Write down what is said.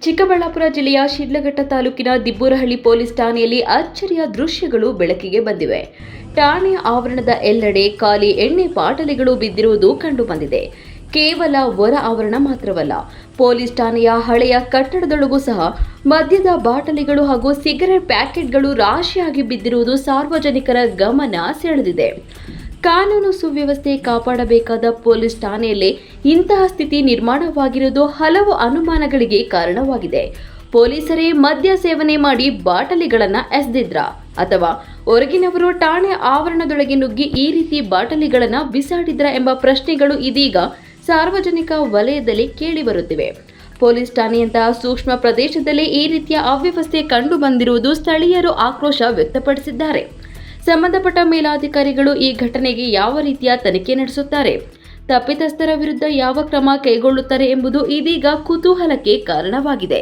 ಚಿಕ್ಕಬಳ್ಳಾಪುರ ಜಿಲ್ಲೆಯ ಶಿಡ್ಲಘಟ್ಟ ತಾಲೂಕಿನ ದಿಬ್ಬೂರಹಳ್ಳಿ ಪೊಲೀಸ್ ಠಾಣೆಯಲ್ಲಿ ಅಚ್ಚರಿಯ ದೃಶ್ಯಗಳು ಬೆಳಕಿಗೆ ಬಂದಿವೆ. ಠಾಣೆ ಆವರಣದ ಎಲ್ಲೆಡೆ ಖಾಲಿ ಎಣ್ಣೆ ಬಾಟಲಿಗಳು ಬಿದ್ದಿರುವುದು ಕಂಡುಬಂದಿದೆ. ಕೇವಲ ಹೊರ ಆವರಣ ಮಾತ್ರವಲ್ಲ, ಪೊಲೀಸ್ ಠಾಣೆಯ ಹಳೆಯ ಕಟ್ಟಡದೊಳಗೂ ಸಹ ಮದ್ಯದ ಬಾಟಲಿಗಳು ಹಾಗೂ ಸಿಗರೆಟ್ ಪ್ಯಾಕೆಟ್ಗಳು ರಾಶಿಯಾಗಿ ಬಿದ್ದಿರುವುದು ಸಾರ್ವಜನಿಕರ ಗಮನ ಸೆಳೆದಿದೆ. ಕಾನೂನು ಸುವ್ಯವಸ್ಥೆ ಕಾಪಾಡಬೇಕಾದ ಪೊಲೀಸ್ ಠಾಣೆಯಲ್ಲೇ ಇಂತಹ ಸ್ಥಿತಿ ನಿರ್ಮಾಣವಾಗಿರುವುದು ಹಲವು ಅನುಮಾನಗಳಿಗೆ ಕಾರಣವಾಗಿದೆ. ಪೊಲೀಸರೇ ಮದ್ಯ ಸೇವನೆ ಮಾಡಿ ಬಾಟಲಿಗಳನ್ನು ಎಸೆದಿದ್ರಾ ಅಥವಾ ಹೊರಗಿನವರು ಠಾಣೆ ಆವರಣದೊಳಗೆ ನುಗ್ಗಿ ಈ ರೀತಿ ಬಾಟಲಿಗಳನ್ನು ಬಿಸಾಡಿದ್ರಾ ಎಂಬ ಪ್ರಶ್ನೆಗಳು ಇದೀಗ ಸಾರ್ವಜನಿಕ ವಲಯದಲ್ಲಿ ಕೇಳಿಬರುತ್ತಿವೆ. ಪೊಲೀಸ್ ಠಾಣೆಯಂತಹ ಸೂಕ್ಷ್ಮ ಪ್ರದೇಶದಲ್ಲಿ ಈ ರೀತಿಯ ಅವ್ಯವಸ್ಥೆ ಕಂಡು ಬಂದಿರುವುದು ಸ್ಥಳೀಯರು ಆಕ್ರೋಶ ವ್ಯಕ್ತಪಡಿಸಿದ್ದಾರೆ. ಸಂಬಂಧಪಟ್ಟ ಮೇಲಾಧಿಕಾರಿಗಳು ಈ ಘಟನೆಗೆ ಯಾವ ರೀತಿಯ ತನಿಖೆ ನಡೆಸುತ್ತಾರೆ, ತಪ್ಪಿತಸ್ಥರ ವಿರುದ್ಧ ಯಾವ ಕ್ರಮ ಕೈಗೊಳ್ಳುತ್ತಾರೆ ಎಂಬುದು ಇದೀಗ ಕುತೂಹಲಕ್ಕೆ ಕಾರಣವಾಗಿದೆ.